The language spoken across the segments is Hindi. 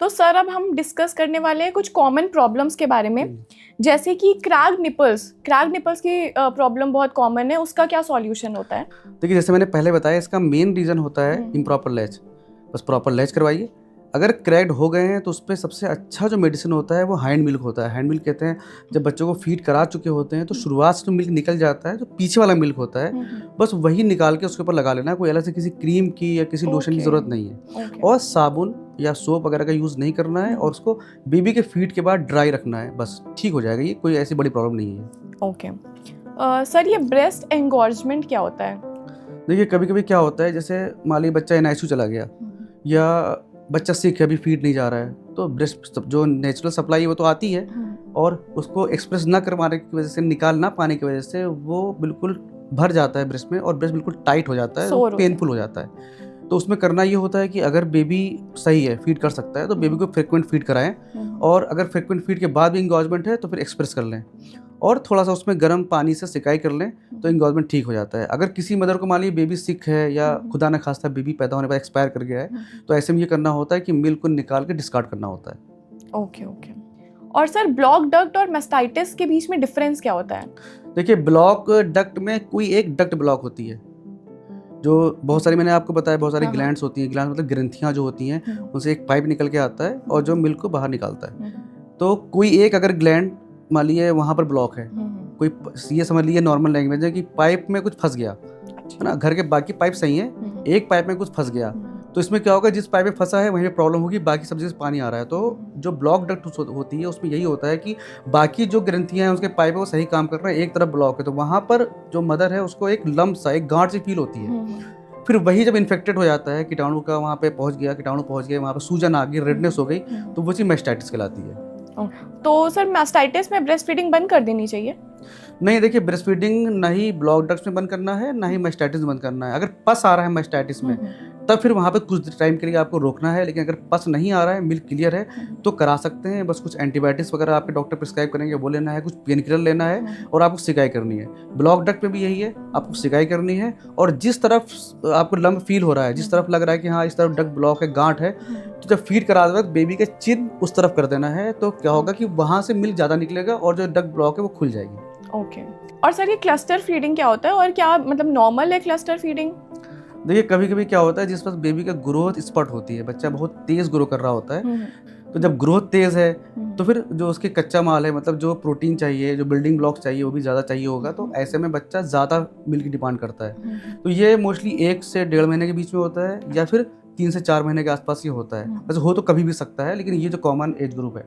तो सर अब हम डिस्कस करने वाले हैं कुछ कॉमन प्रॉब्लम्स के बारे में, जैसे कि क्रैक्ड निपल्स की प्रॉब्लम बहुत कॉमन है, उसका क्या सॉल्यूशन होता है? देखिए, जैसे मैंने पहले बताया, इसका मेन रीज़न होता है हम्म। Improper latch. बस प्रॉपर लैच करवाइए। अगर क्रैक्ड हो गए हैं तो उस पे सबसे अच्छा जो मेडिसिन होता है वो हैंड मिल्क होता है। हैंड मिल्क कहते हैं, जब बच्चों को फीड करा चुके होते हैं तो शुरुआत से जो मिल्क निकल जाता है, जो पीछे वाला मिल्क होता है, बस वही निकाल के उसके ऊपर लगा लेना है। कोई अलग से किसी क्रीम की या किसी लोशन की ओके ज़रूरत नहीं है। ओके। और साबुन या सोप वगैरह का यूज़ नहीं करना है, और उसको बेबी के फीड के बाद ड्राई रखना है। बस ठीक हो जाएगा, ये कोई ऐसी बड़ी प्रॉब्लम नहीं है। ओके। सर ये ब्रेस्ट एंगॉर्जमेंट क्या होता है? देखिए, कभी-कभी क्या होता है, जैसे मान लीजिए बच्चा एनआईसीयू चला गया या बच्चा सिक है, अभी फीड नहीं जा रहा है, तो ब्रेस्ट जो नेचुरल सप्लाई है वो तो आती है, और उसको एक्सप्रेस ना कर पाने की वजह से, निकाल ना पाने की वजह से वो बिल्कुल भर जाता है ब्रेस्ट में, और ब्रेस्ट बिल्कुल टाइट हो जाता है, Sore हो पेनफुल हो जाता है। तो उसमें करना ये होता है कि अगर बेबी सही है, फीड कर सकता है, तो बेबी को फ्रिक्वेंट फीड कराएं, और अगर फ्रिक्वेंट फीड के बाद भी इंगॉजमेंट है तो फिर एक्सप्रेस कर लें, और थोड़ा सा उसमें गर्म पानी से सिकाई कर लें, तो इंगॉजमेंट ठीक हो जाता है। अगर किसी मदर को मान लीजिए बेबी सिक है या खुदा न खास्ता बेबी पैदा होने पर एक्सपायर कर गया है, तो ऐसे में ये करना होता है कि मिल्क को निकाल के डिस्कार्ड करना होता है। Okay okay. और सर ब्लॉक डक्ट और मास्टाइटिस के बीच में डिफरेंस क्या होता है? देखिए, ब्लॉक डक्ट में कोई एक डक्ट ब्लॉक होती है, जो बहुत सारी, मैंने आपको बताया, बहुत सारी हाँ, हाँ। ग्लैंड्स होती हैं। ग्लैंड मतलब ग्रंथियाँ जो होती हैं, उनसे एक पाइप निकल के आता है और जो मिल्क को बाहर निकालता है। तो कोई एक अगर ग्लैंड मान लीजिए वहाँ पर ब्लॉक है, कोई ये समझ लीजिए नॉर्मल लैंग्वेज है कि पाइप में कुछ फंस गया है ना, घर के बाकी पाइप सही हैं, एक पाइप में कुछ फंस गया, तो इसमें क्या होगा, जिस पाइप में फंसा है वहीं पे प्रॉब्लम होगी, बाकी सब जगह से पानी आ रहा है। तो जो ब्लॉक डक्ट होती है उसमें यही होता है कि बाकी जो ग्रंथियां हैं, उसके पाइप है, वो सही काम कर रहे हैं, एक तरफ ब्लॉक है, तो वहाँ पर जो मदर है उसको एक लम्प सा, एक गांठ सी फील होती है। फिर वही जब इन्फेक्टेड हो जाता है, कीटाणु का वहाँ पे पहुँच गया, कीटाणु पहुँच गए, वहाँ पर सूजन आ गई, रेडनेस हो गई, तो वो चीज़ मैस्टाइटिस कहलाती है। तो सर मास्टाइटिस में ब्रेस्ट फीडिंग बंद कर देनी चाहिए? नहीं, देखिए, ब्रेस्ट फीडिंग ना ही ब्लॉक डक्ट्स में बंद करना है, ना ही मैस्टाइटिस में बंद करना है। अगर पस आ रहा है मैस्टाइटिस में, तब फिर वहाँ पे कुछ टाइम के लिए आपको रोकना है, लेकिन अगर पस नहीं आ रहा है, मिल्क क्लियर है, तो करा सकते हैं। बस कुछ एंटीबायोटिक्स वगैरह आपके डॉक्टर प्रिस्क्राइब करेंगे, वो लेना है, कुछ पेन किलर लेना है, और आपको सिकाई करनी है। ब्लॉक डक्ट में भी यही है, आपको सिकाई करनी है, और जिस तरफ आपको लंप फील हो रहा है, जिस तरफ लग रहा है कि हाँ इस तरफ डक्ट ब्लॉक है, गांठ है, तो जब फीड करा वक्त बेबी का चिन उस तरफ कर देना है, तो क्या होगा कि वहाँ से मिल्क ज़्यादा निकलेगा और जो डक्ट ब्लॉक है वो खुल जाएगी। ओके। और सर ये क्लस्टर फीडिंग क्या होता है, और क्या मतलब नॉर्मल है क्लस्टर फीडिंग? देखिए, कभी कभी क्या होता है, जिस वक्त बेबी का ग्रोथ स्पॉट होती है, बच्चा बहुत तेज ग्रो कर रहा होता है, तो जब ग्रोथ तेज है तो फिर जो उसके कच्चा माल है, मतलब जो प्रोटीन चाहिए, जो बिल्डिंग ब्लॉक चाहिए, वो भी ज़्यादा चाहिए होगा, तो ऐसे में बच्चा ज़्यादा मिल्क की डिमांड करता है। तो ये मोस्टली 1 से 1.5 महीने के बीच में होता है, या फिर 3 से 4 महीने के आसपास ही होता है। वैसे हो तो कभी भी सकता है, लेकिन ये जो कॉमन एज ग्रुप है।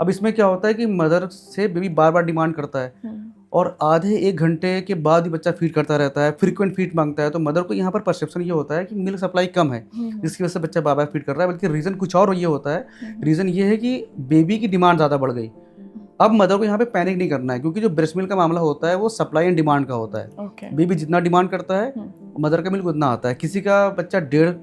अब इसमें क्या होता है कि मदर से बेबी बार बार डिमांड करता है, और आधे 1 घंटे के बाद ही बच्चा फीड करता रहता है, फ्रीक्वेंट फीड मांगता है, तो मदर को यहाँ पर परसेप्शन ये होता है कि मिल्क सप्लाई कम है, जिसकी वजह से बच्चा बार बार फीड कर रहा है, बल्कि रीज़न कुछ और ये होता है। रीज़न ये है कि बेबी की डिमांड ज़्यादा बढ़ गई। अब मदर को यहाँ पे पैनिक नहीं करना है, क्योंकि जो ब्रेस्ट मिल्क का मामला होता है वो सप्लाई एंड डिमांड का होता है। बेबी जितना डिमांड करता है, मदर का मिल्क उतना आता है। किसी का बच्चा 1.5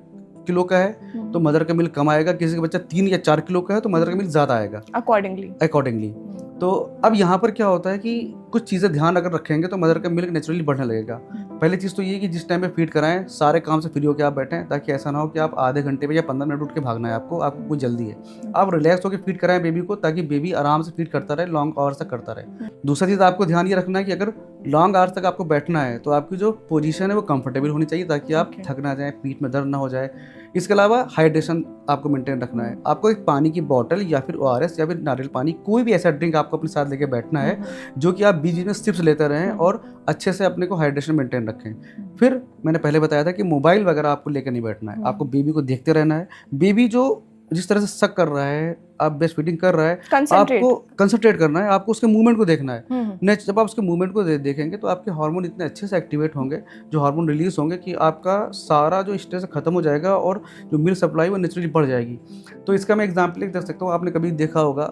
किलो का है तो मदर का मिल्क कम आएगा, किसी का बच्चा 3 या 4 किलो का है तो मदर का मिल्क ज़्यादा आएगा अकॉर्डिंगली। तो अब यहाँ पर क्या होता है कि कुछ चीज़ें ध्यान अगर रखेंगे तो मदर का मिल्क नेचुरली बढ़ने लगेगा। पहली चीज़ तो ये कि जिस टाइम पे फीड कराएं, सारे काम से फ्री होकर आप बैठें, ताकि ऐसा ना हो कि आप आधे घंटे में या 15 मिनट उठ के भागना है, आपको कोई जल्दी है। आप रिलैक्स होकर फीड कराएं बेबी को, ताकि बेबी आराम से फीड करता रहे, लॉन्ग आवर्स तक करता रहे। दूसरा चीज़ आपको ध्यान ये रखना है कि अगर लॉन्ग आवर्स तक आपको बैठना है तो आपकी जो पोजीशन है वो कंफर्टेबल होनी चाहिए, ताकि आप थक ना जाएं, पीठ में दर्द ना हो जाए। इसके अलावा हाइड्रेशन आपको मेंटेन रखना है। आपको एक पानी की बोतल या फिर ORS या फिर नारियल पानी, कोई भी ऐसा ड्रिंक आपको अपने साथ लेके बैठना है, जो कि आप बीच बीच में सिप्स लेते रहें और अच्छे से अपने को हाइड्रेशन मेंटेन रखें। फिर मैंने पहले बताया था कि मोबाइल वगैरह आपको लेकर नहीं बैठना है, आपको बेबी को देखते रहना है। बेबी जो जिस तरह से सक कर रहा है, आप ब्रेस्ट फीडिंग कर रहा है, आपको कंसंट्रेट करना है, आपको उसके मूवमेंट को देखना है। नेक्स्ट, जब आप उसके मूवमेंट को देखेंगे तो आपके हार्मोन इतने अच्छे से एक्टिवेट होंगे, जो हार्मोन रिलीज होंगे, कि आपका सारा जो स्ट्रेस खत्म हो जाएगा और जो मिल्क सप्लाई वो नेचुरली बढ़ जाएगी। तो इसका मैं एग्जाम्पल एक दे सकता हूँ। आपने कभी देखा होगा,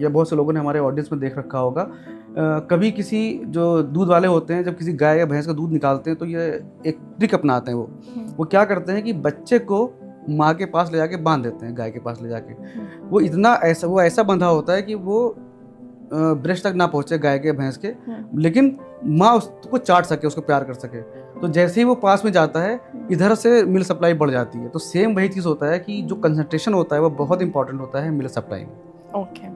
या बहुत से लोगों ने हमारे ऑडियंस में देख रखा होगा, कभी किसी जो दूध वाले होते हैं, जब किसी गाय या भैंस का दूध निकालते हैं तो ये एक ट्रिक अपनाते हैं। वो क्या करते हैं कि बच्चे को माँ के पास ले जाके बांध देते हैं, गाय के पास ले जाके। वो ऐसा बंधा होता है कि वो ब्रेस्ट तक ना पहुँचे गाय के भैंस के, लेकिन माँ उसको चाट सके, उसको प्यार कर सके। तो जैसे ही वो पास में जाता है इधर से मिल्क सप्लाई बढ़ जाती है। तो सेम वही चीज़ होता है कि जो कंसंट्रेशन होता है वो बहुत इंपॉर्टेंट होता है मिल्क सप्लाई में। ओके।